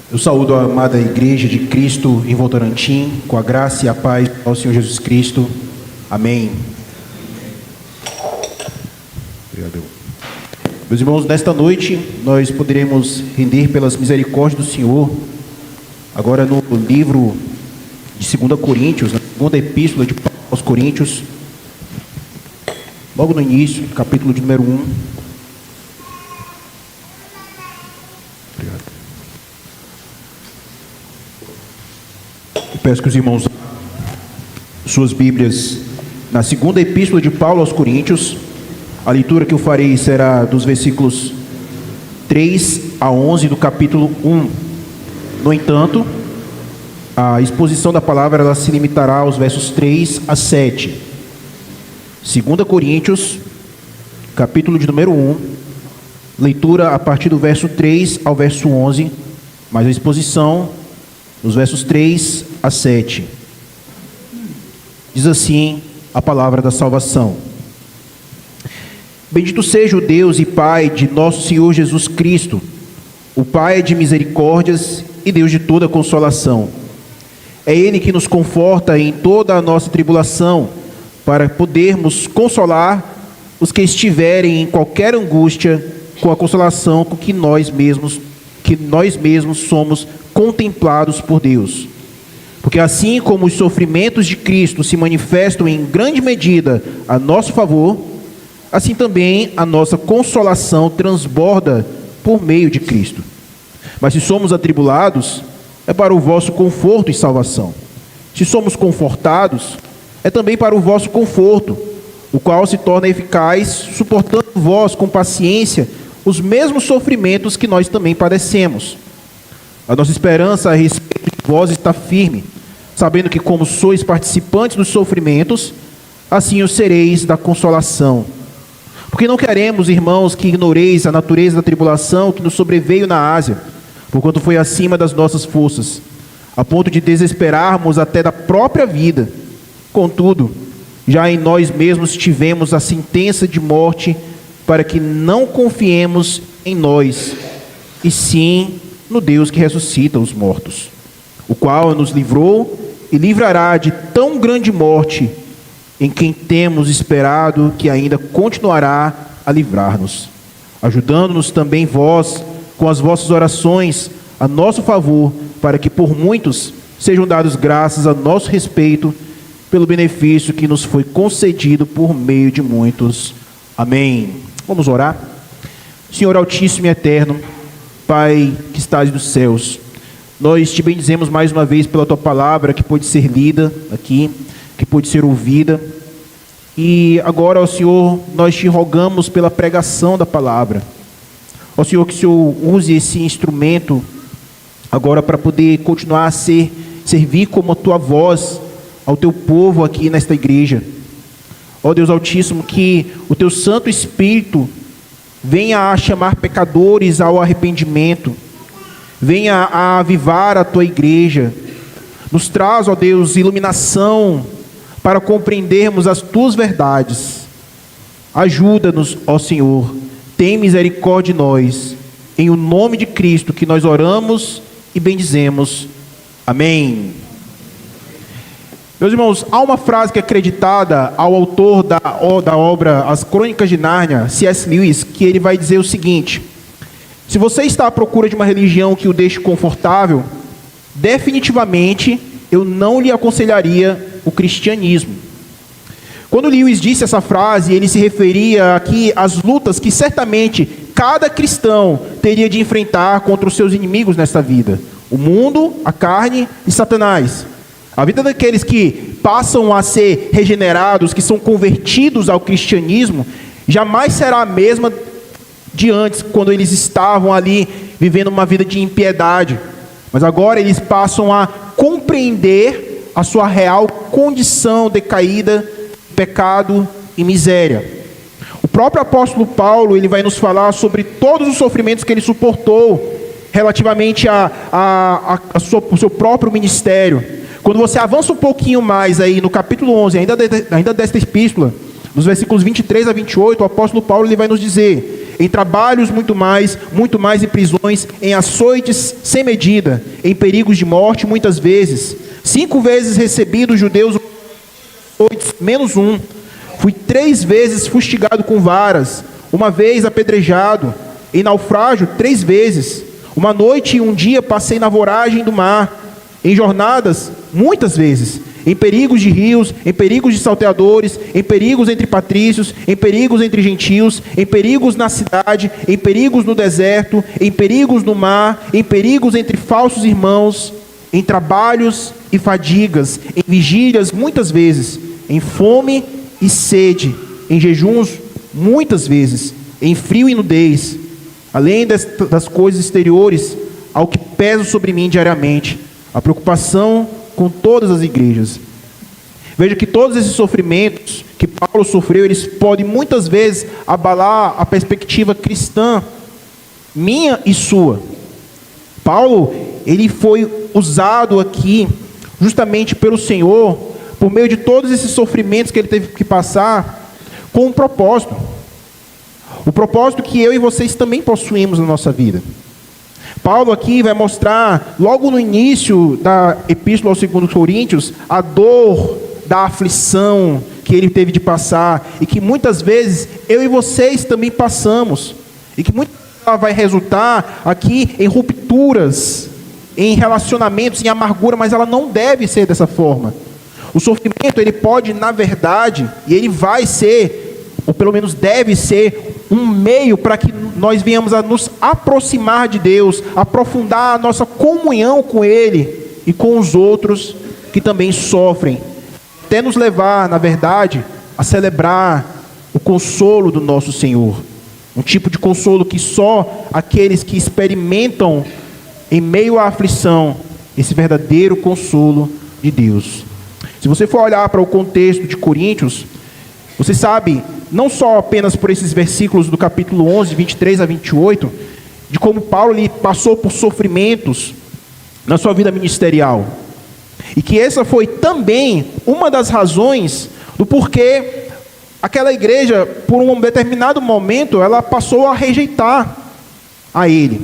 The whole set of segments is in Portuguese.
Eu saúdo a amada Igreja de Cristo em Votorantim, com a graça e a paz ao Senhor Jesus Cristo. Amém. Obrigado. Meus irmãos, nesta noite nós poderemos render pelas misericórdias do Senhor, agora no livro de 2 Coríntios, na segunda epístola de Paulo aos Coríntios, logo no início, capítulo de número 1. Peço que os irmãos suas Bíblias na segunda epístola de Paulo aos Coríntios. A leitura que eu farei será dos versículos 3 a 11 do capítulo 1. No entanto, a exposição da palavra ela se limitará aos versos 3 a 7. 2 Coríntios, capítulo de número 1, leitura a partir do verso 3 ao verso 11, mas a exposição nos versos 3 a 7. Diz assim a palavra da salvação: Bendito seja o Deus e Pai de nosso Senhor Jesus Cristo, o Pai de misericórdias e Deus de toda consolação. É Ele que nos conforta em toda a nossa tribulação, para podermos consolar os que estiverem em qualquer angústia, com a consolação com que nós mesmos somos contemplados por Deus. Porque assim como os sofrimentos de Cristo se manifestam em grande medida a nosso favor, assim também a nossa consolação transborda por meio de Cristo. Mas se somos atribulados, é para o vosso conforto e salvação. Se somos confortados, é também para o vosso conforto, o qual se torna eficaz, suportando vós com paciência os mesmos sofrimentos que nós também padecemos. A nossa esperança a respeito de vós está firme, sabendo que como sois participantes dos sofrimentos, assim o sereis da consolação. Porque não queremos, irmãos, que ignoreis a natureza da tribulação que nos sobreveio na Ásia, porquanto foi acima das nossas forças, a ponto de desesperarmos até da própria vida. Contudo, já em nós mesmos tivemos a sentença de morte, para que não confiemos em nós, e sim no Deus que ressuscita os mortos, o qual nos livrou e livrará de tão grande morte, em quem temos esperado que ainda continuará a livrar-nos, ajudando-nos também vós, com as vossas orações, a nosso favor, para que por muitos sejam dados graças a nosso respeito, pelo benefício que nos foi concedido por meio de muitos. Amém. Vamos orar. Senhor Altíssimo e Eterno, Pai que estás nos céus, nós te bendizemos mais uma vez pela Tua palavra que pôde ser lida aqui, que pôde ser ouvida. E agora, ó Senhor, nós te rogamos pela pregação da palavra. Ó Senhor, que o Senhor use esse instrumento agora para poder continuar a servir como a Tua voz ao Teu povo aqui nesta igreja. Ó Deus Altíssimo, que o Teu Santo Espírito venha a chamar pecadores ao arrependimento, venha a avivar a Tua igreja, nos traz, ó Deus, iluminação para compreendermos as Tuas verdades. Ajuda-nos, ó Senhor, tem misericórdia de nós, em o nome de Cristo que nós oramos e bendizemos. Amém. Meus irmãos, há uma frase que é acreditada ao autor da obra As Crônicas de Nárnia, C.S. Lewis, que ele vai dizer o seguinte: se você está à procura de uma religião que o deixe confortável, definitivamente eu não lhe aconselharia o cristianismo. Quando Lewis disse essa frase, ele se referia aqui às lutas que certamente cada cristão teria de enfrentar contra os seus inimigos nesta vida: o mundo, a carne e Satanás. A vida daqueles que passam a ser regenerados, que são convertidos ao cristianismo, jamais será a mesma de antes, quando eles estavam ali vivendo uma vida de impiedade. Mas agora eles passam a compreender a sua real condição decaída, pecado e miséria. O próprio apóstolo Paulo, ele vai nos falar sobre todos os sofrimentos que ele suportou relativamente ao seu próprio ministério. Quando você avança um pouquinho mais aí no capítulo 11, ainda desta epístola, nos versículos 23 a 28, o apóstolo Paulo ele vai nos dizer: em trabalhos muito mais em prisões, em açoites sem medida, em perigos de morte muitas vezes. 5 vezes recebi dos judeus açoites, menos um. Fui 3 vezes fustigado com varas, 1 vez apedrejado, em naufrágio 3 vezes. 1 noite e 1 dia passei na voragem do mar, em jornadas muitas vezes, em perigos de rios, em perigos de salteadores, em perigos entre patrícios, em perigos entre gentios, em perigos na cidade, em perigos no deserto, em perigos no mar, em perigos entre falsos irmãos, em trabalhos e fadigas, em vigílias muitas vezes, em fome e sede, em jejuns muitas vezes, em frio e nudez, além das coisas exteriores, ao que pesa sobre mim diariamente, a preocupação com todas as igrejas. Veja que todos esses sofrimentos que Paulo sofreu, eles podem muitas vezes abalar a perspectiva cristã, minha e sua. Paulo, ele foi usado aqui justamente pelo Senhor, por meio de todos esses sofrimentos que ele teve que passar, com um propósito. O propósito que eu e vocês também possuímos na nossa vida. Paulo aqui vai mostrar, logo no início da Epístola aos 2 Coríntios, a dor da aflição que ele teve de passar, e que muitas vezes eu e vocês também passamos, e que muitas vezes ela vai resultar aqui em rupturas, em relacionamentos, em amargura, mas ela não deve ser dessa forma. O sofrimento, ele pode, na verdade, e ele vai ser, ou pelo menos deve ser, um meio para que nós venhamos a nos aproximar de Deus, aprofundar a nossa comunhão com Ele e com os outros que também sofrem, até nos levar, na verdade, a celebrar o consolo do nosso Senhor, um tipo de consolo que só aqueles que experimentam em meio à aflição esse verdadeiro consolo de Deus. Se você for olhar para o contexto de Coríntios, você sabe, não só apenas por esses versículos do capítulo 11, 23 a 28, de como Paulo ele passou por sofrimentos na sua vida ministerial. E que essa foi também uma das razões do porquê aquela igreja, por um determinado momento, ela passou a rejeitar a ele.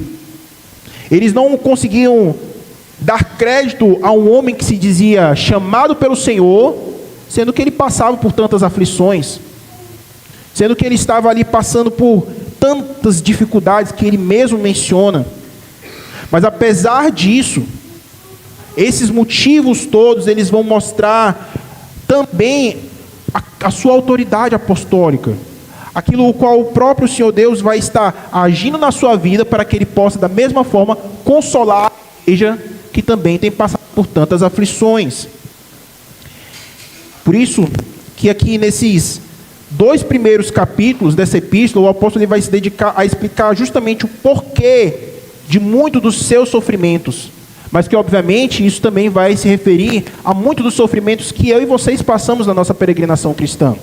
Eles não conseguiam dar crédito a um homem que se dizia chamado pelo Senhor, sendo que ele passava por tantas aflições, sendo que ele estava ali passando por tantas dificuldades que ele mesmo menciona. Mas apesar disso, esses motivos todos, eles vão mostrar também a sua autoridade apostólica, aquilo o qual o próprio Senhor Deus vai estar agindo na sua vida para que ele possa da mesma forma consolar a igreja que também tem passado por tantas aflições. Por isso que aqui nesses 2 primeiros capítulos dessa epístola, o apóstolo ele vai se dedicar a explicar justamente o porquê de muitos dos seus sofrimentos, mas que obviamente isso também vai se referir a muitos dos sofrimentos que eu e vocês passamos na nossa peregrinação cristã.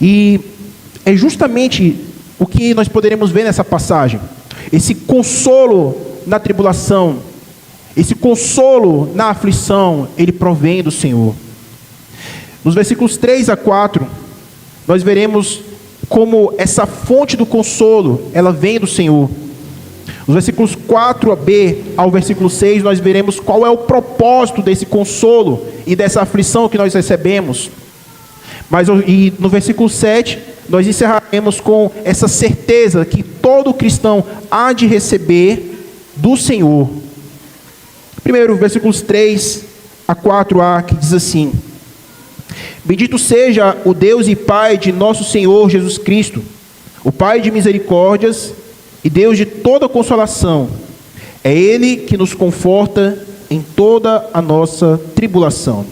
E é justamente o que nós poderemos ver nessa passagem, esse consolo na tribulação, esse consolo na aflição, ele provém do Senhor. Nos versículos 3 a 4, nós veremos como essa fonte do consolo, ela vem do Senhor. Nos versículos 4b ao versículo 6, nós veremos qual é o propósito desse consolo e dessa aflição que nós recebemos. E no versículo 7, nós encerraremos com essa certeza que todo cristão há de receber do Senhor. Primeiro, versículos 3 a 4a, que diz assim: Bendito seja o Deus e Pai de nosso Senhor Jesus Cristo, o Pai de misericórdias e Deus de toda consolação. É Ele que nos conforta em toda a nossa tribulação.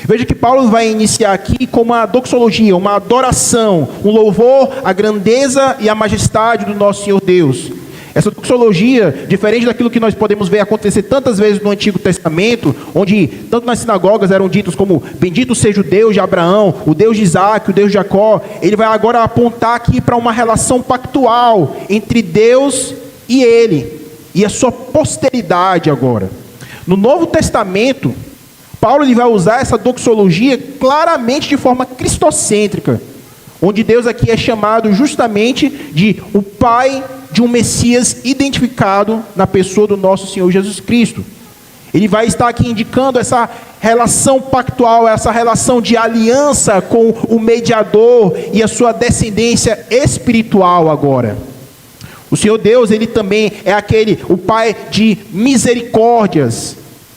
Veja que Paulo vai iniciar aqui com uma doxologia, uma adoração, um louvor à grandeza e à majestade do nosso Senhor Deus. Essa doxologia, diferente daquilo que nós podemos ver acontecer tantas vezes no Antigo Testamento, onde tanto nas sinagogas eram ditos como bendito seja o Deus de Abraão, o Deus de Isaac, o Deus de Jacó, ele vai agora apontar aqui para uma relação pactual entre Deus e ele, e a sua posteridade agora. No Novo Testamento, Paulo ele vai usar essa doxologia claramente de forma cristocêntrica, onde Deus aqui é chamado justamente de o Pai de um Messias identificado na pessoa do nosso Senhor Jesus Cristo. Ele vai estar aqui indicando essa relação pactual, essa relação de aliança com o mediador e a sua descendência espiritual agora. O Senhor Deus, ele também é o Pai de misericórdias,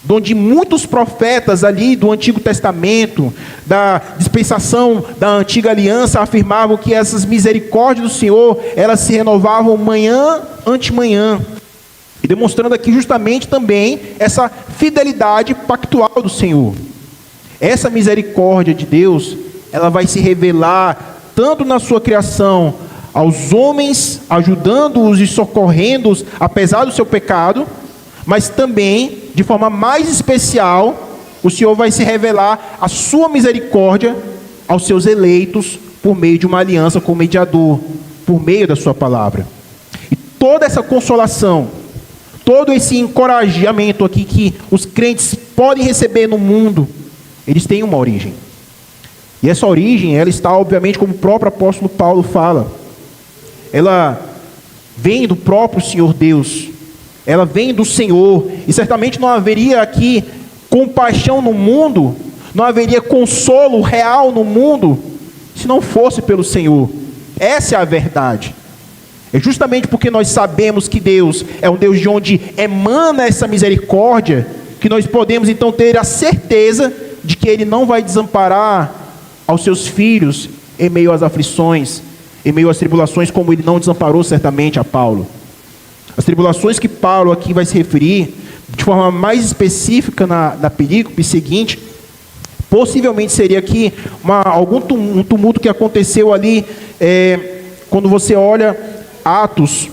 onde muitos profetas ali do Antigo Testamento, da dispensação da Antiga Aliança, afirmavam que essas misericórdias do Senhor, elas se renovavam manhã ante manhã, e demonstrando aqui justamente também essa fidelidade pactual do Senhor. Essa misericórdia de Deus, ela vai se revelar tanto na sua criação, aos homens, ajudando-os e socorrendo-os, apesar do seu pecado, mas também, de forma mais especial, o Senhor vai se revelar a sua misericórdia aos seus eleitos, por meio de uma aliança com o mediador, por meio da sua palavra. E toda essa consolação, todo esse encorajamento aqui que os crentes podem receber no mundo, eles têm uma origem. E essa origem, ela está obviamente, como o próprio apóstolo Paulo fala, ela vem do próprio Senhor Deus, ela vem do Senhor, e certamente não haveria aqui compaixão no mundo, não haveria consolo real no mundo, se não fosse pelo Senhor. Essa é a verdade. É justamente porque nós sabemos que Deus é um Deus de onde emana essa misericórdia, que nós podemos então ter a certeza de que Ele não vai desamparar aos seus filhos em meio às aflições, em meio às tribulações, como Ele não desamparou certamente a Paulo. As tribulações que Paulo aqui vai se referir, de forma mais específica na perícope seguinte, possivelmente seria aqui um tumulto que aconteceu ali, quando você olha Atos,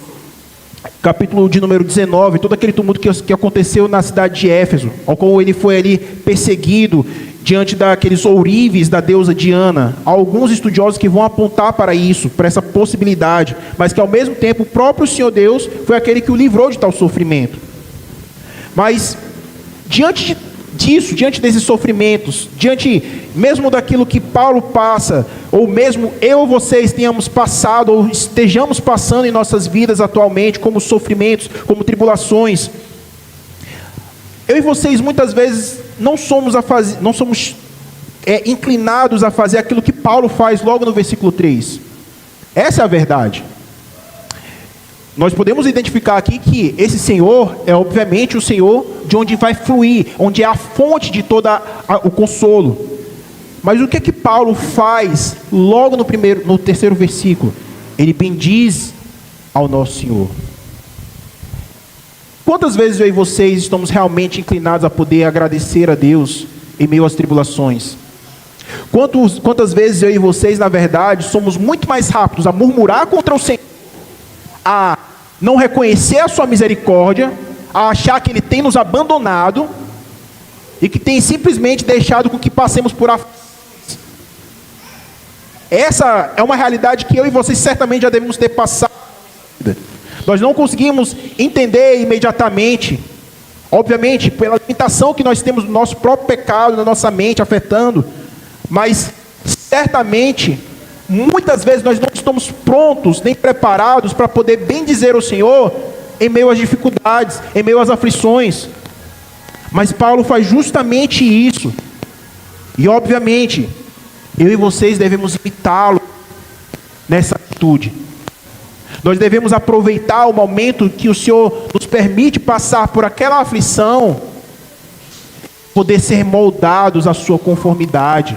capítulo de número 19, todo aquele tumulto que aconteceu na cidade de Éfeso, ao qual ele foi ali perseguido, diante daqueles ourives da deusa Diana. Há alguns estudiosos que vão apontar para isso, para essa possibilidade, mas que ao mesmo tempo o próprio Senhor Deus foi aquele que o livrou de tal sofrimento. Mas diante disso, diante desses sofrimentos, diante mesmo daquilo que Paulo passa, ou mesmo eu ou vocês tenhamos passado, ou estejamos passando em nossas vidas atualmente, como sofrimentos, como tribulações, eu e vocês muitas vezes não somos inclinados a fazer aquilo que Paulo faz logo no versículo 3. Essa é a verdade. Nós podemos identificar aqui que esse Senhor é obviamente o Senhor de onde vai fluir, onde é a fonte de todo o consolo. Mas o que é que Paulo faz logo no terceiro versículo? Ele bendiz ao nosso Senhor. Quantas vezes eu e vocês estamos realmente inclinados a poder agradecer a Deus em meio às tribulações? Quantas vezes eu e vocês, na verdade, somos muito mais rápidos a murmurar contra o Senhor, a não reconhecer a sua misericórdia, a achar que Ele tem nos abandonado e que tem simplesmente deixado com que passemos por aflições. Essa é uma realidade que eu e vocês certamente já devemos ter passado. Nós não conseguimos entender imediatamente, obviamente, pela limitação que nós temos do nosso próprio pecado, na nossa mente, afetando, mas certamente, muitas vezes nós não estamos prontos, nem preparados para poder bendizer o Senhor em meio às dificuldades, em meio às aflições. Mas Paulo faz justamente isso, e obviamente, eu e vocês devemos imitá-lo nessa atitude. Nós devemos aproveitar o momento que o Senhor nos permite passar por aquela aflição, poder ser moldados à sua conformidade,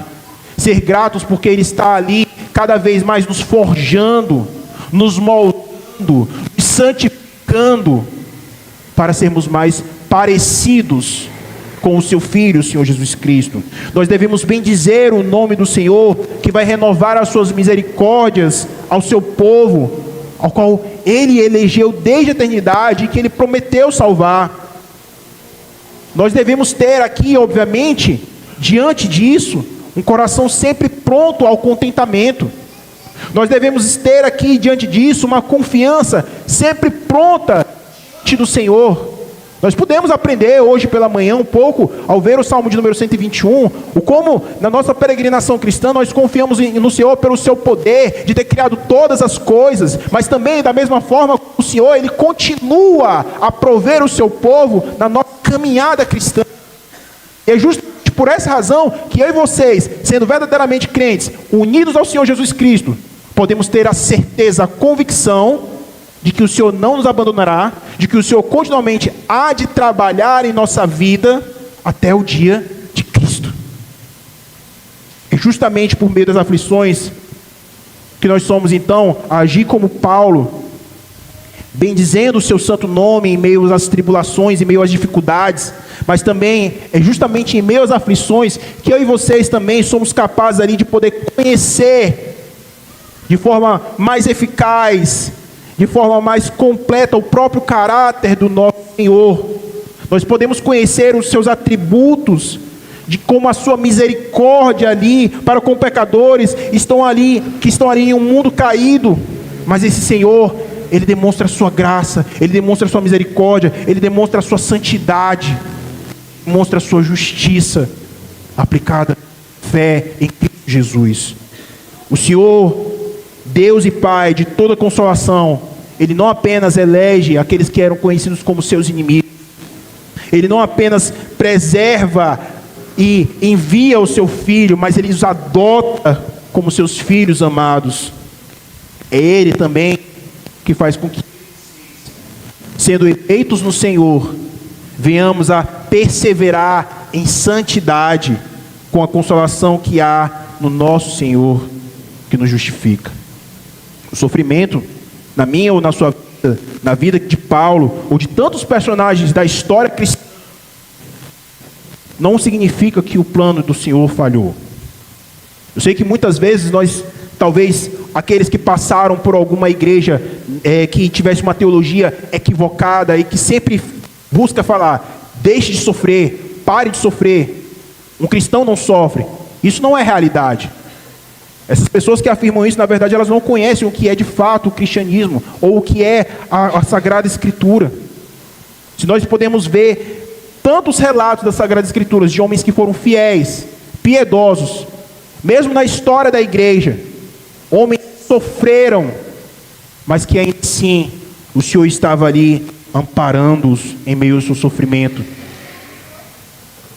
ser gratos porque Ele está ali cada vez mais nos forjando, nos moldando, nos santificando, para sermos mais parecidos com o seu Filho, o Senhor Jesus Cristo. Nós devemos bendizer o nome do Senhor, que vai renovar as suas misericórdias ao seu povo, ao qual Ele elegeu desde a eternidade e que Ele prometeu salvar. Nós devemos ter aqui, obviamente, diante disso, um coração sempre pronto ao contentamento. Nós devemos ter aqui, diante disso, uma confiança sempre pronta diante do Senhor, Nós pudemos aprender hoje pela manhã um pouco, ao ver o Salmo de número 121, o como na nossa peregrinação cristã nós confiamos no Senhor pelo seu poder de ter criado todas as coisas, mas também da mesma forma o Senhor, Ele continua a prover o seu povo na nossa caminhada cristã. E é justamente por essa razão que eu e vocês, sendo verdadeiramente crentes, unidos ao Senhor Jesus Cristo, podemos ter a certeza, a convicção de que o Senhor não nos abandonará, de que o Senhor continuamente há de trabalhar em nossa vida até o dia de Cristo. É justamente por meio das aflições que nós somos então a agir como Paulo, bendizendo o seu santo nome em meio às tribulações, em meio às dificuldades, mas também é justamente em meio às aflições que eu e vocês também somos capazes ali de poder conhecer de forma mais eficaz, de forma mais completa o próprio caráter do nosso Senhor. Nós podemos conhecer os seus atributos, de como a sua misericórdia ali para com pecadores que estão ali em um mundo caído, mas esse Senhor, Ele demonstra a sua graça, Ele demonstra a sua misericórdia, Ele demonstra a sua santidade, demonstra a sua justiça aplicada fé em Cristo Jesus. O Senhor, Deus e Pai de toda consolação, Ele não apenas elege aqueles que eram conhecidos como seus inimigos, Ele não apenas preserva e envia o seu Filho, mas Ele os adota como seus filhos amados. É Ele também que faz com que, sendo eleitos no Senhor, venhamos a perseverar em santidade, com a consolação que há no nosso Senhor, que nos justifica. O sofrimento, na minha ou na sua vida, na vida de Paulo, ou de tantos personagens da história cristã, não significa que o plano do Senhor falhou. Eu sei que muitas vezes nós, talvez aqueles que passaram por alguma igreja que tivesse uma teologia equivocada e que sempre busca falar, deixe de sofrer, pare de sofrer, um cristão não sofre. Isso não é realidade. Essas pessoas que afirmam isso, na verdade, elas não conhecem o que é de fato o cristianismo, ou o que é a Sagrada Escritura. Se nós podemos ver tantos relatos das Sagradas Escrituras, de homens que foram fiéis, piedosos, mesmo na história da igreja, homens que sofreram, mas que ainda assim, o Senhor estava ali, amparando-os em meio ao seu sofrimento,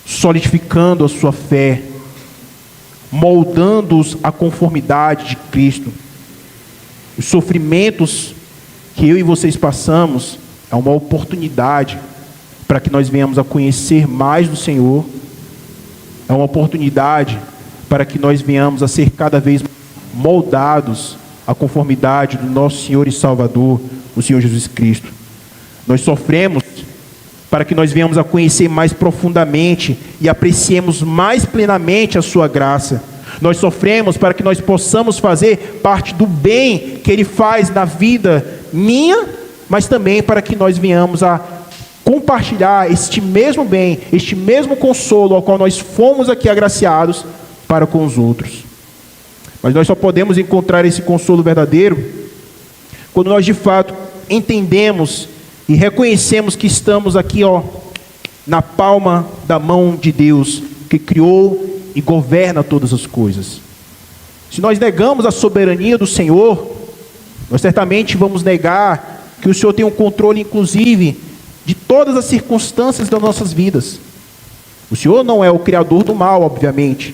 solidificando a sua fé, moldando-os à conformidade de Cristo. Os sofrimentos que eu e vocês passamos é uma oportunidade para que nós venhamos a conhecer mais do Senhor, é uma oportunidade para que nós venhamos a ser cada vez moldados à conformidade do nosso Senhor e Salvador, o Senhor Jesus Cristo. Nós sofremos para que nós venhamos a conhecer mais profundamente e apreciemos mais plenamente a sua graça. Nós sofremos para que nós possamos fazer parte do bem que Ele faz na vida minha, mas também para que nós venhamos a compartilhar este mesmo bem, este mesmo consolo ao qual nós fomos aqui agraciados para com os outros. Mas nós só podemos encontrar esse consolo verdadeiro quando nós de fato entendemos e reconhecemos que estamos aqui, na palma da mão de Deus, que criou e governa todas as coisas. Se nós negamos a soberania do Senhor, nós certamente vamos negar que o Senhor tem um controle, inclusive, de todas as circunstâncias das nossas vidas. O Senhor não é o criador do mal, obviamente,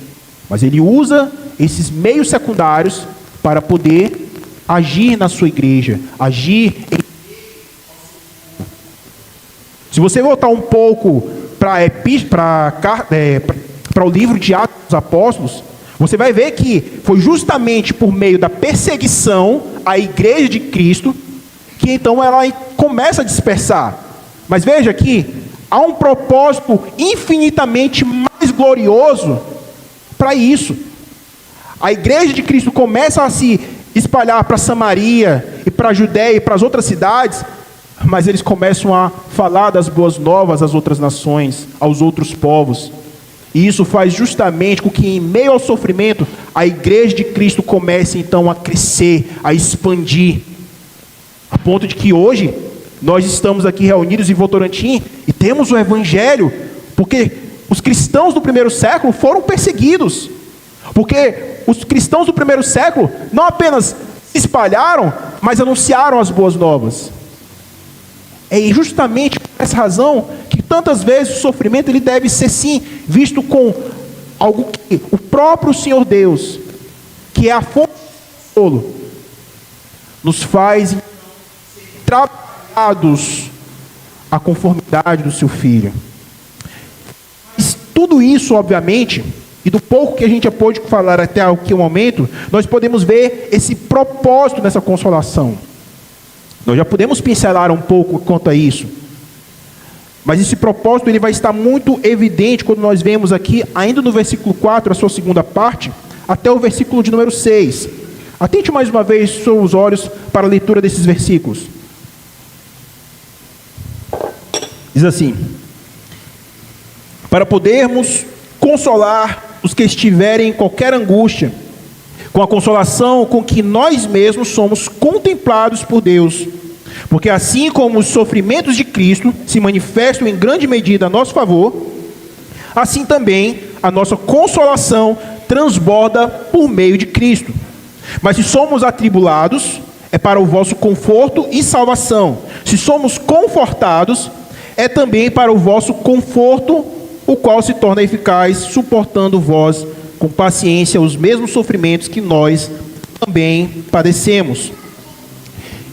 mas Ele usa esses meios secundários para poder agir na sua igreja, agir em... Se você voltar um pouco para o livro de Atos dos Apóstolos, você vai ver que foi justamente por meio da perseguição à igreja de Cristo que então ela começa a dispersar. Mas veja aqui, há um propósito infinitamente mais glorioso para isso. A igreja de Cristo começa a se espalhar para Samaria e para a Judéia e para as outras cidades, mas eles começam a falar das boas novas às outras nações, aos outros povos. E isso faz justamente com que, em meio ao sofrimento, a igreja de Cristo comece então a crescer, a expandir, a ponto de que hoje nós estamos aqui reunidos em Votorantim e temos o Evangelho, porque os cristãos do primeiro século foram perseguidos. Porque os cristãos do primeiro século não apenas se espalharam, mas anunciaram as boas novas. É justamente por essa razão que tantas vezes o sofrimento ele deve ser sim visto com algo que o próprio Senhor Deus, que é a fonte do consolo, nos faz trabalhados à conformidade do seu Filho. Mas tudo isso, obviamente, e do pouco que a gente já pôde falar até aqui o momento, nós podemos ver esse propósito nessa consolação. Nós já podemos pincelar um pouco quanto a isso. Mas esse propósito ele vai estar muito evidente quando nós vemos aqui, ainda no versículo 4, a sua segunda parte, até o versículo de número 6. Atente mais uma vez seus olhos para a leitura desses versículos. Diz assim: para podermos consolar os que estiverem em qualquer angústia, com a consolação com que nós mesmos somos contemplados por Deus. Porque assim como os sofrimentos de Cristo se manifestam em grande medida a nosso favor, assim também a nossa consolação transborda por meio de Cristo. Mas se somos atribulados, é para o vosso conforto e salvação. Se somos confortados, é também para o vosso conforto, o qual se torna eficaz, suportando vós com paciência os mesmos sofrimentos que nós também padecemos.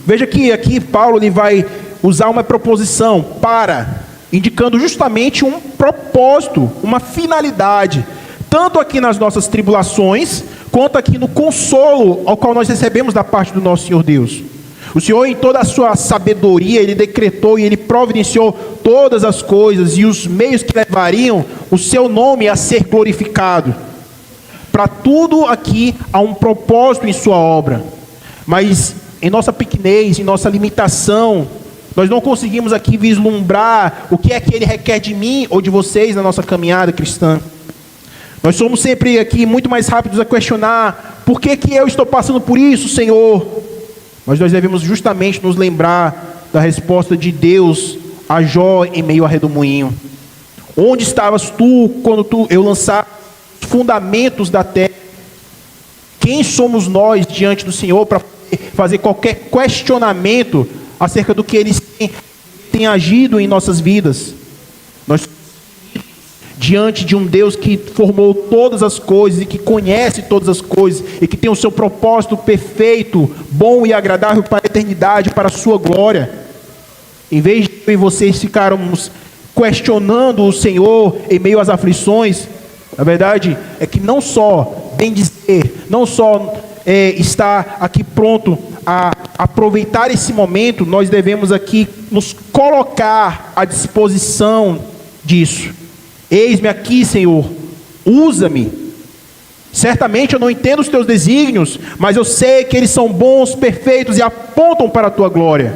Veja que aqui Paulo ele vai usar uma preposição para, indicando justamente um propósito, uma finalidade, tanto aqui nas nossas tribulações, quanto aqui no consolo ao qual nós recebemos da parte do nosso Senhor Deus. O Senhor, em toda a sua sabedoria, Ele decretou e Ele providenciou todas as coisas e os meios que levariam o seu nome a ser glorificado. Para tudo aqui há um propósito em sua obra, mas em nossa pequenez, em nossa limitação, nós não conseguimos aqui vislumbrar o que é que Ele requer de mim ou de vocês na nossa caminhada cristã. Nós somos sempre aqui muito mais rápidos a questionar: por que que eu estou passando por isso, Senhor? Mas nós devemos justamente nos lembrar da resposta de Deus a Jó em meio a redemoinho. Onde estavas tu quando eu lançava os fundamentos da terra? Quem somos nós diante do Senhor para fazer qualquer questionamento acerca do que Ele tem agido em nossas vidas? Nós diante de um Deus que formou todas as coisas e que conhece todas as coisas e que tem o seu propósito perfeito, bom e agradável para a eternidade, para a sua glória. Em vez de eu e vocês ficarmos questionando o Senhor em meio às aflições, a verdade é que não só bem dizer, não só estar aqui pronto a aproveitar esse momento, nós devemos aqui nos colocar à disposição disso. Eis-me aqui, Senhor, usa-me. Certamente eu não entendo os teus desígnios, mas eu sei que eles são bons, perfeitos e apontam para a tua glória.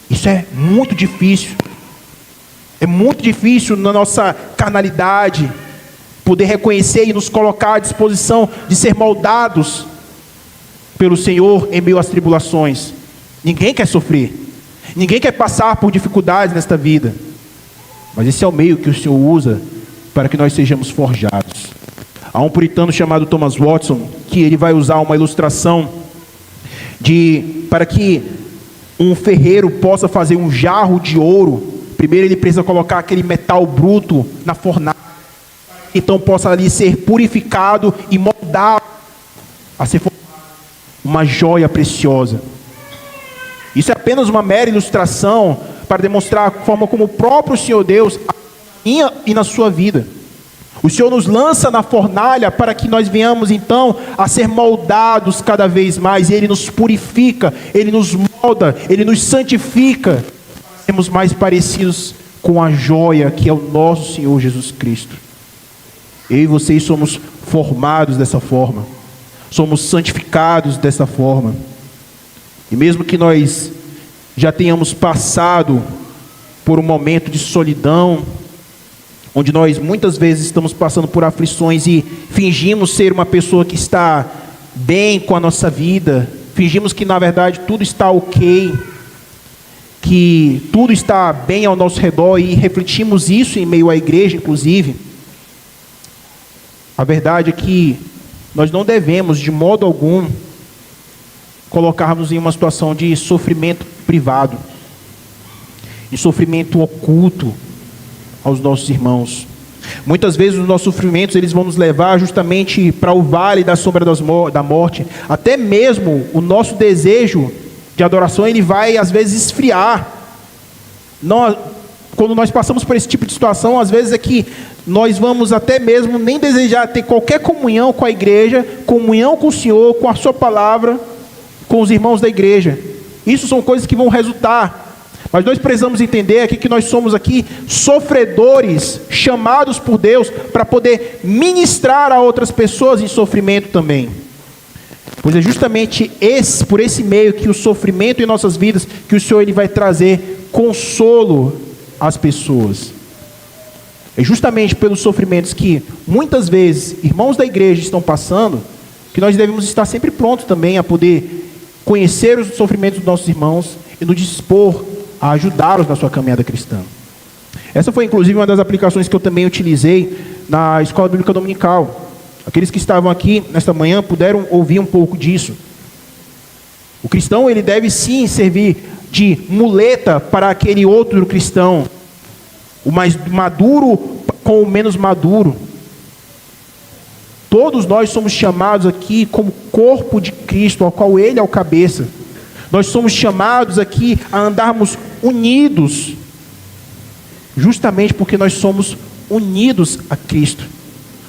Isso é muito difícil. É muito difícil na nossa carnalidade poder reconhecer e nos colocar à disposição de ser moldados pelo Senhor em meio às tribulações. Ninguém quer sofrer. Ninguém quer passar por dificuldades nesta vida. Mas esse é o meio que o Senhor usa para que nós sejamos forjados. Há um puritano chamado Thomas Watson, que ele vai usar uma ilustração para que um ferreiro possa fazer um jarro de ouro. Primeiro ele precisa colocar aquele metal bruto na fornalha, então possa ali ser purificado e moldado a ser uma joia preciosa. Isso é apenas uma mera ilustração para demonstrar a forma como o próprio Senhor Deus minha e na sua vida. O Senhor nos lança na fornalha para que nós venhamos então a ser moldados cada vez mais, e Ele nos purifica, Ele nos molda, Ele nos santifica, para sermos mais parecidos com a joia que é o nosso Senhor Jesus Cristo. Eu e vocês somos formados dessa forma, somos santificados dessa forma, e mesmo que nós já tenhamos passado por um momento de solidão, onde nós muitas vezes estamos passando por aflições e fingimos ser uma pessoa que está bem com a nossa vida, fingimos que na verdade tudo está ok, que tudo está bem ao nosso redor e refletimos isso em meio à igreja, inclusive, a verdade é que nós não devemos, de modo algum, colocarmos em uma situação de sofrimento privado, de sofrimento oculto aos nossos irmãos. Muitas vezes os nossos sofrimentos eles vão nos levar justamente para o vale da sombra da morte. Até mesmo o nosso desejo de adoração ele vai às vezes esfriar. Quando nós passamos por esse tipo de situação, às vezes é que nós vamos até mesmo nem desejar ter qualquer comunhão com a igreja, comunhão com o Senhor, com a sua palavra, com os irmãos da igreja. Isso são coisas que vão resultar. Mas nós precisamos entender aqui que nós somos aqui sofredores, chamados por Deus para poder ministrar a outras pessoas em sofrimento também. Pois é justamente por esse meio que o sofrimento em nossas vidas, que o Senhor ele vai trazer consolo às pessoas. É justamente pelos sofrimentos que muitas vezes irmãos da igreja estão passando, que nós devemos estar sempre prontos também a poder conhecer os sofrimentos dos nossos irmãos e nos dispor a ajudá-los na sua caminhada cristã. Essa foi inclusive uma das aplicações que eu também utilizei na Escola Bíblica Dominical. Aqueles que estavam aqui nesta manhã puderam ouvir um pouco disso. O cristão ele deve sim servir de muleta para aquele outro cristão, o mais maduro com o menos maduro. Todos nós somos chamados aqui como corpo de Cristo, ao qual Ele é o cabeça. Nós somos chamados aqui a andarmos unidos, justamente porque nós somos unidos a Cristo.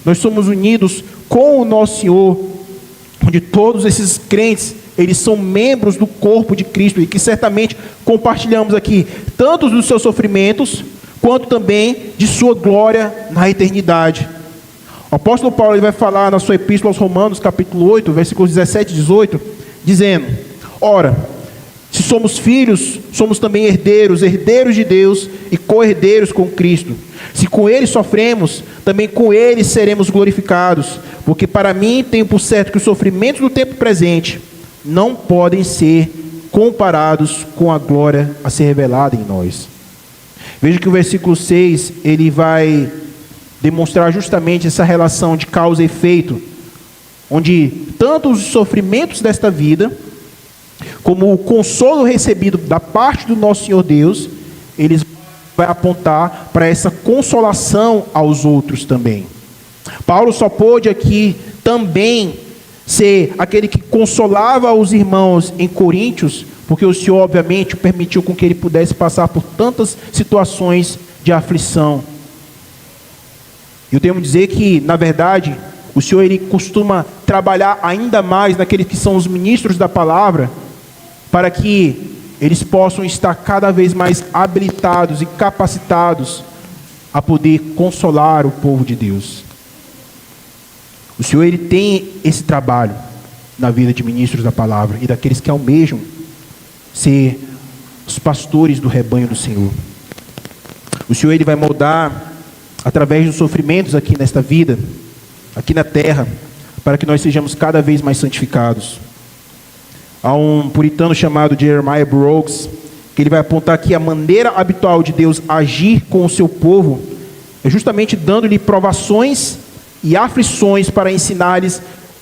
Nós somos unidos com o nosso Senhor, onde todos esses crentes, eles são membros do corpo de Cristo, e que certamente compartilhamos aqui, tanto dos seus sofrimentos, quanto também de sua glória na eternidade. O apóstolo Paulo ele vai falar na sua epístola aos Romanos, capítulo 8, versículos 17 e 18, dizendo: ora, se somos filhos, somos também herdeiros, herdeiros de Deus e co-herdeiros com Cristo. Se com Ele sofremos, também com Ele seremos glorificados. Porque para mim tenho por certo que os sofrimentos do tempo presente não podem ser comparados com a glória a ser revelada em nós. Veja que o versículo 6, ele vai demonstrar justamente essa relação de causa e efeito, onde tanto os sofrimentos desta vida, como o consolo recebido da parte do nosso Senhor Deus, eles vão apontar para essa consolação aos outros também. Paulo só pôde aqui também ser aquele que consolava os irmãos em Coríntios, porque o Senhor obviamente permitiu com que ele pudesse passar por tantas situações de aflição. Eu tenho que dizer que, na verdade, o Senhor ele costuma trabalhar ainda mais naqueles que são os ministros da palavra, para que eles possam estar cada vez mais habilitados e capacitados a poder consolar o povo de Deus. O Senhor ele tem esse trabalho na vida de ministros da palavra e daqueles que almejam ser os pastores do rebanho do Senhor. O Senhor ele vai moldar através dos sofrimentos aqui nesta vida, aqui na terra, para que nós sejamos cada vez mais santificados. Há um puritano chamado Jeremiah Burroughs, que ele vai apontar que a maneira habitual de Deus agir com o seu povo é justamente dando-lhe provações e aflições para ensinar-lhes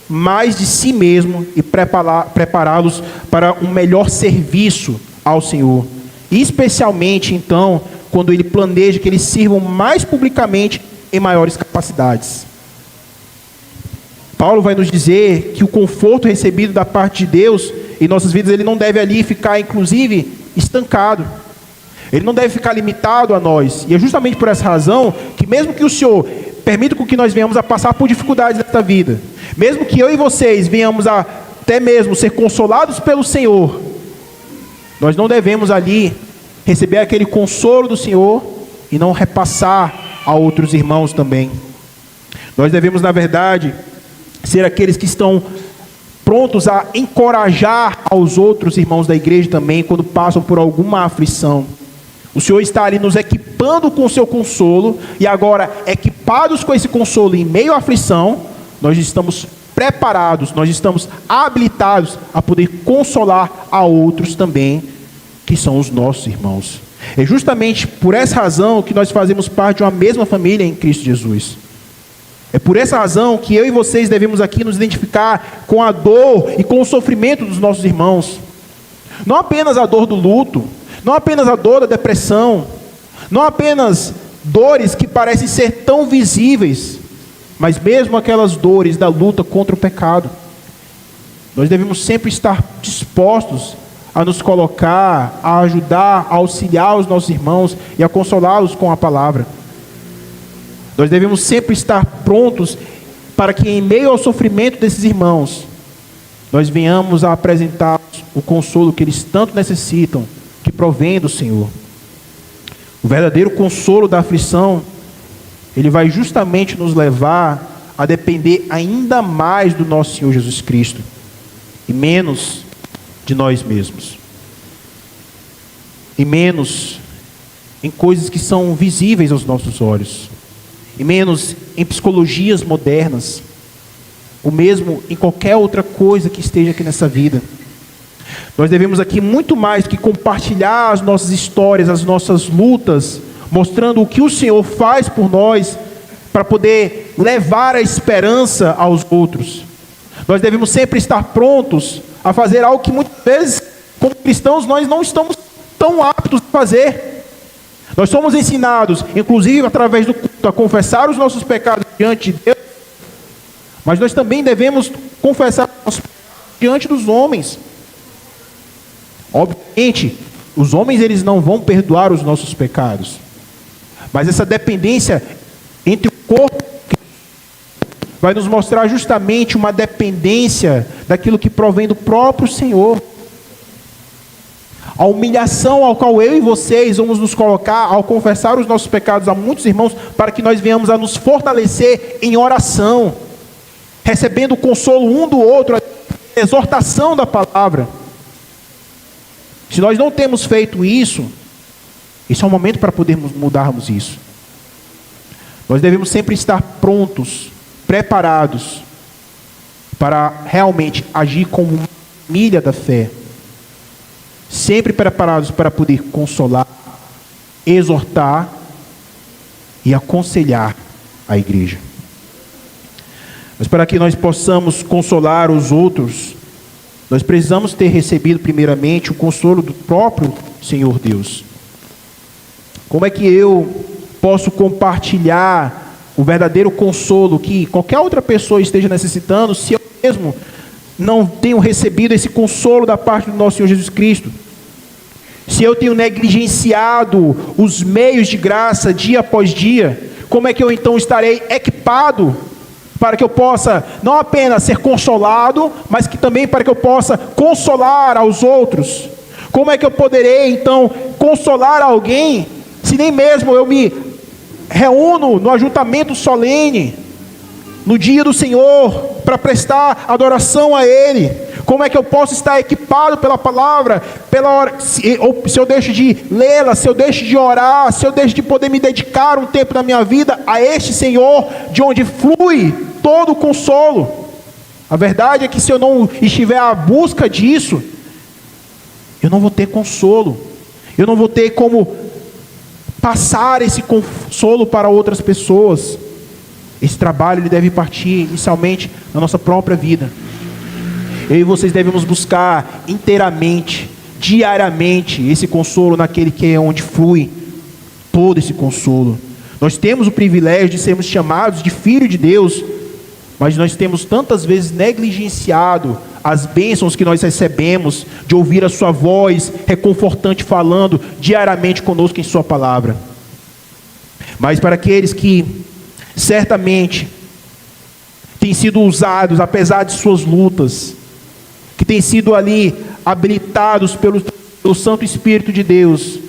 mais de si mesmo e prepará-los para um melhor serviço ao Senhor. E especialmente, então, quando ele planeja que eles sirvam mais publicamente em maiores capacidades. Paulo vai nos dizer que o conforto recebido da parte de Deus em nossas vidas, ele não deve ali ficar, inclusive, estancado. Ele não deve ficar limitado a nós. E é justamente por essa razão que mesmo que o Senhor permita com que nós venhamos a passar por dificuldades nesta vida, mesmo que eu e vocês venhamos a até mesmo ser consolados pelo Senhor, nós não devemos ali receber aquele consolo do Senhor e não repassar a outros irmãos também. Nós devemos, na verdade, ser aqueles que estão prontos a encorajar aos outros irmãos da igreja também, quando passam por alguma aflição. O Senhor está ali nos equipando com o seu consolo, e agora, equipados com esse consolo em meio à aflição, nós estamos preparados, nós estamos habilitados a poder consolar a outros também, que são os nossos irmãos. É justamente por essa razão que nós fazemos parte de uma mesma família em Cristo Jesus. É por essa razão que eu e vocês devemos aqui nos identificar com a dor e com o sofrimento dos nossos irmãos. Não apenas a dor do luto, não apenas a dor da depressão, não apenas dores que parecem ser tão visíveis, mas mesmo aquelas dores da luta contra o pecado. Nós devemos sempre estar dispostos a nos colocar, a ajudar, a auxiliar os nossos irmãos e a consolá-los com a palavra. Nós devemos sempre estar prontos para que em meio ao sofrimento desses irmãos, nós venhamos a apresentar o consolo que eles tanto necessitam, que provém do Senhor. O verdadeiro consolo da aflição, ele vai justamente nos levar a depender ainda mais do nosso Senhor Jesus Cristo e menos de nós mesmos, e menos em coisas que são visíveis aos nossos olhos, e menos em psicologias modernas, ou mesmo em qualquer outra coisa que esteja aqui nessa vida. Nós devemos aqui muito mais que compartilhar as nossas histórias, as nossas lutas, mostrando o que o Senhor faz por nós, para poder levar a esperança aos outros. Nós devemos sempre estar prontos a fazer algo que muitas vezes, como cristãos, nós não estamos tão aptos a fazer. Nós somos ensinados, inclusive através do culto, a confessar os nossos pecados diante de Deus, mas nós também devemos confessar os nossos pecados diante dos homens. Obviamente, os homens eles não vão perdoar os nossos pecados, mas essa dependência entre o corpo vai nos mostrar justamente uma dependência daquilo que provém do próprio Senhor. A humilhação ao qual eu e vocês vamos nos colocar ao confessar os nossos pecados a muitos irmãos, para que nós venhamos a nos fortalecer em oração, recebendo o consolo um do outro, a exortação da palavra. Se nós não temos feito isso, esse é o momento para podermos mudarmos isso. Nós devemos sempre estar prontos, preparados, para realmente agir como uma família da fé. Sempre preparados para poder consolar, exortar e aconselhar a igreja. Mas para que nós possamos consolar os outros, nós precisamos ter recebido primeiramente o consolo do próprio Senhor Deus. Como é que eu posso compartilhar o verdadeiro consolo que qualquer outra pessoa esteja necessitando, se eu mesmo não tenho recebido esse consolo da parte do nosso Senhor Jesus Cristo? Se eu tenho negligenciado os meios de graça dia após dia, como é que eu então estarei equipado para que eu possa não apenas ser consolado, mas que também para que eu possa consolar aos outros? Como é que eu poderei então consolar alguém, se nem mesmo eu me reúno no ajuntamento solene, no dia do Senhor, para prestar adoração a Ele? Como é que eu posso estar equipado pela palavra, se eu deixo de lê-la, se eu deixo de orar, se eu deixo de poder me dedicar um tempo da minha vida a este Senhor, de onde flui todo o consolo? A verdade é que se eu não estiver à busca disso, eu não vou ter consolo, eu não vou ter como passar esse consolo para outras pessoas. Esse trabalho ele deve partir inicialmente da nossa própria vida. Eu e vocês devemos buscar inteiramente, diariamente, esse consolo naquele que é onde flui todo esse consolo. Nós temos o privilégio de sermos chamados de filho de Deus, mas nós temos tantas vezes negligenciado as bênçãos que nós recebemos de ouvir a sua voz reconfortante falando diariamente conosco em sua palavra. Mas para aqueles que certamente têm sido usados, apesar de suas lutas, que têm sido ali habilitados pelo Santo Espírito de Deus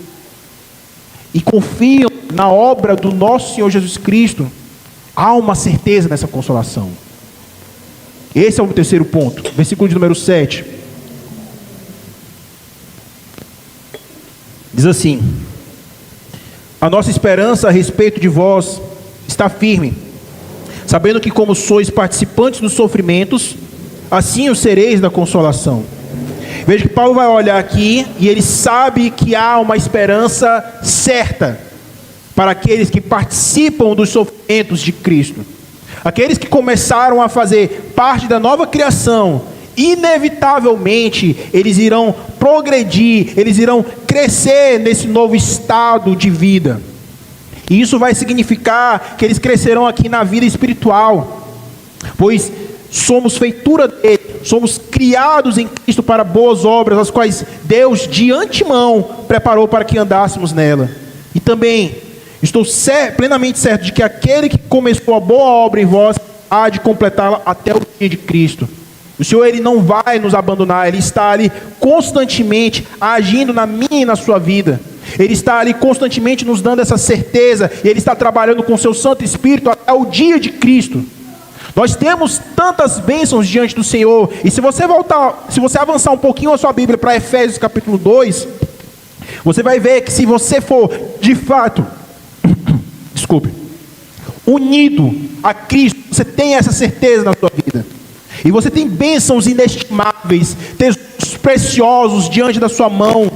e confiam na obra do nosso Senhor Jesus Cristo, há uma certeza nessa consolação. Esse é o terceiro ponto, versículo de número 7. Diz assim: a nossa esperança a respeito de vós está firme, sabendo que como sois participantes dos sofrimentos, assim o sereis da consolação. Veja que Paulo vai olhar aqui e ele sabe que há uma esperança certa para aqueles que participam dos sofrimentos de Cristo. Aqueles que começaram a fazer parte da nova criação, inevitavelmente eles irão progredir, eles irão crescer nesse novo estado de vida. E isso vai significar que eles crescerão aqui na vida espiritual, pois somos feitura dele, somos criados em Cristo para boas obras, as quais Deus de antemão preparou para que andássemos nela. E também estou plenamente certo de que aquele que começou a boa obra em vós há de completá-la até o dia de Cristo. O Senhor, Ele não vai nos abandonar, Ele está ali constantemente agindo na minha e na sua vida. Ele está ali constantemente nos dando essa certeza, e Ele está trabalhando com o seu Santo Espírito até o dia de Cristo. Nós temos tantas bênçãos diante do Senhor, e se você avançar um pouquinho a sua Bíblia para Efésios capítulo 2, você vai ver que se você for de fato, unido a Cristo, você tem essa certeza na sua vida. E você tem bênçãos inestimáveis, tesouros preciosos diante da sua mão.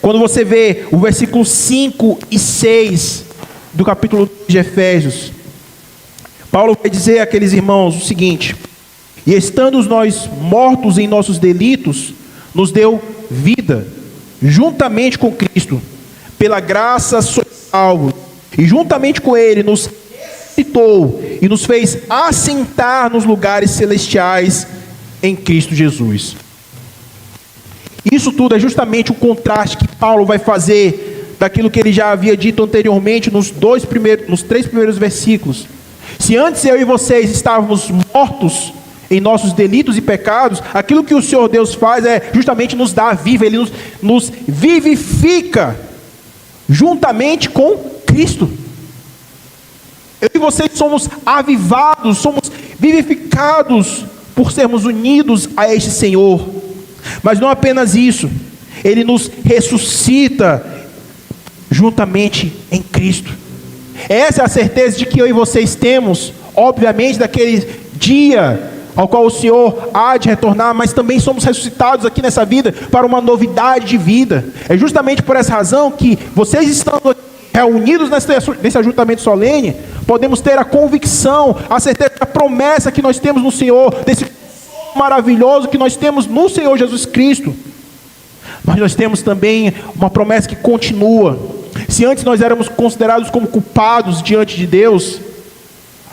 Quando você vê o versículo 5 e 6 do capítulo de Efésios, Paulo vai dizer àqueles irmãos o seguinte: e estando nós mortos em nossos delitos, nos deu vida, juntamente com Cristo, pela graça sois salvos, e juntamente com Ele nos ressuscitou e nos fez assentar nos lugares celestiais em Cristo Jesus. Isso tudo é justamente o contraste que Paulo vai fazer daquilo que ele já havia dito anteriormente nos 3 primeiros versículos. Se antes eu e vocês estávamos mortos em nossos delitos e pecados, aquilo que o Senhor Deus faz é justamente nos dar vida, Ele nos vivifica juntamente com Cristo. Eu e vocês somos avivados, somos vivificados por sermos unidos a este Senhor. Mas não apenas isso, Ele nos ressuscita juntamente em Cristo. Essa é a certeza de que eu e vocês temos, obviamente, daquele dia ao qual o Senhor há de retornar, mas também somos ressuscitados aqui nessa vida para uma novidade de vida. É justamente por essa razão que vocês estando aqui reunidos nesse ajuntamento solene, podemos ter a convicção, a certeza da promessa que nós temos no Senhor, desse maravilhoso que nós temos no Senhor Jesus Cristo. Mas nós temos também uma promessa que continua. Se antes nós éramos considerados como culpados diante de Deus,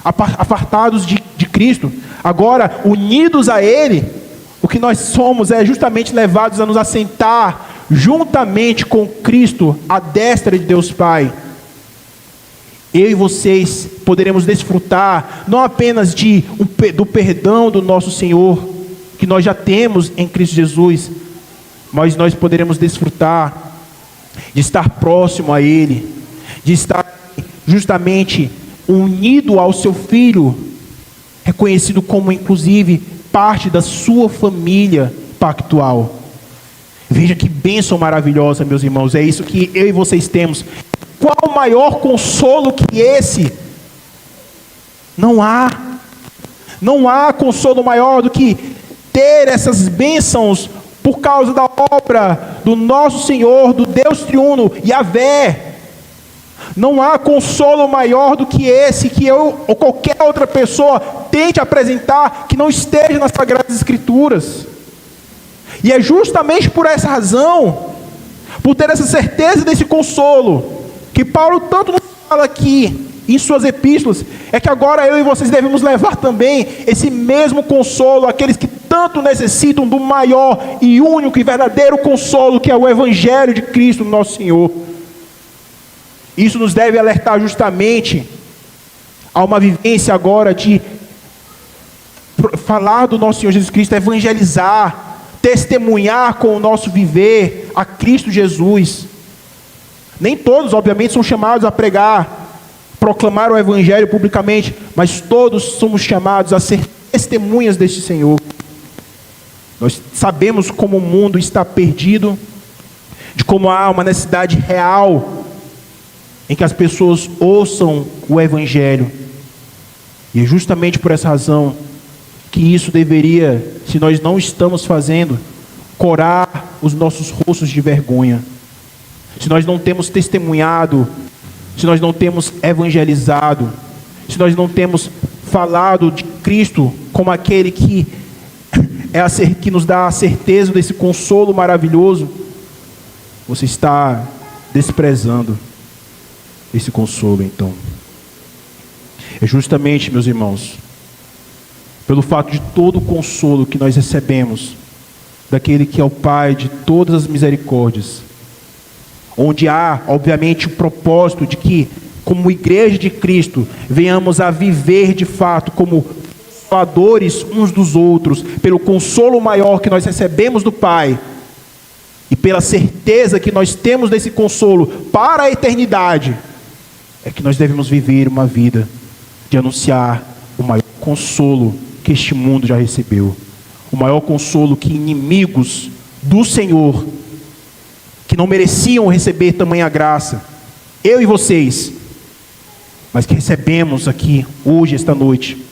apartados de Cristo, agora unidos a Ele, o que nós somos é justamente levados a nos assentar juntamente com Cristo à destra de Deus Pai. Eu e vocês poderemos desfrutar não apenas do perdão do nosso Senhor, que nós já temos em Cristo Jesus, mas nós poderemos desfrutar de estar próximo a Ele, de estar justamente unido ao seu Filho, reconhecido como inclusive parte da sua família pactual. Veja que bênção maravilhosa, meus irmãos, é isso que eu e vocês temos. Qual maior consolo que esse? Não há consolo maior do que ter essas bênçãos por causa da obra do nosso Senhor, do Deus triuno, Yahvé. Não há consolo maior do que esse, que eu ou qualquer outra pessoa tente apresentar, que não esteja nas Sagradas Escrituras. E é justamente por essa razão, por ter essa certeza desse consolo, que Paulo tanto nos fala aqui em suas epístolas, é que agora eu e vocês devemos levar também esse mesmo consolo àqueles que tanto necessitam do maior e único e verdadeiro consolo, que é o Evangelho de Cristo, nosso Senhor. Isso nos deve alertar justamente a uma vivência agora de falar do nosso Senhor Jesus Cristo, evangelizar, testemunhar com o nosso viver a Cristo Jesus. Nem todos, obviamente, são chamados a pregar, proclamar o Evangelho publicamente, mas todos somos chamados a ser testemunhas deste Senhor. Nós sabemos como o mundo está perdido, de como há uma necessidade real em que as pessoas ouçam o Evangelho. E é justamente por essa razão que isso deveria, se nós não estamos fazendo, corar os nossos rostos de vergonha, se nós não temos testemunhado, se nós não temos evangelizado, se nós não temos falado de Cristo como aquele que que nos dá a certeza desse consolo maravilhoso, você está desprezando esse consolo. Então, é justamente, meus irmãos, pelo fato de todo o consolo que nós recebemos daquele que é o Pai de todas as misericórdias, onde há, obviamente, o propósito de que, como igreja de Cristo, venhamos a viver de fato como consoladores uns dos outros, pelo consolo maior que nós recebemos do Pai, e pela certeza que nós temos desse consolo para a eternidade, é que nós devemos viver uma vida de anunciar o maior consolo que este mundo já recebeu, o maior consolo que inimigos do Senhor, que não mereciam receber tamanha graça, eu e vocês, mas que recebemos aqui hoje, esta noite,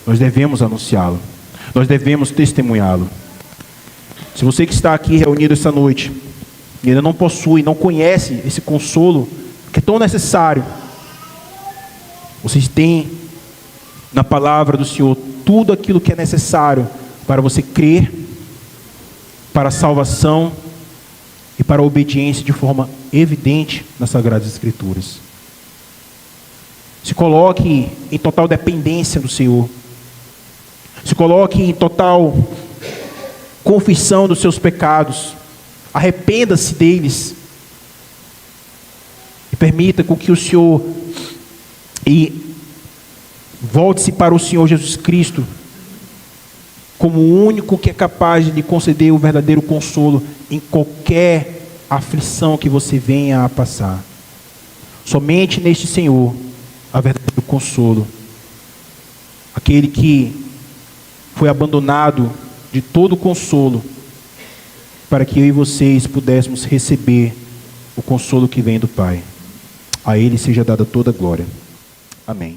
nós devemos anunciá-lo, nós devemos testemunhá-lo. Se você que está aqui reunido esta noite e ainda não possui, não conhece esse consolo que é tão necessário, vocês têm na palavra do Senhor tudo aquilo que é necessário para você crer, para a salvação e para a obediência de forma evidente nas Sagradas Escrituras. Se coloque em total dependência do Senhor. Se coloque em total confissão dos seus pecados. Arrependa-se deles. E permita com que o Senhor volte-se para o Senhor Jesus Cristo como o único que é capaz de lhe conceder o verdadeiro consolo em qualquer aflição que você venha a passar. Somente neste Senhor há verdadeiro consolo. Aquele que foi abandonado de todo consolo, para que eu e vocês pudéssemos receber o consolo que vem do Pai. A Ele seja dada toda a glória. Amém.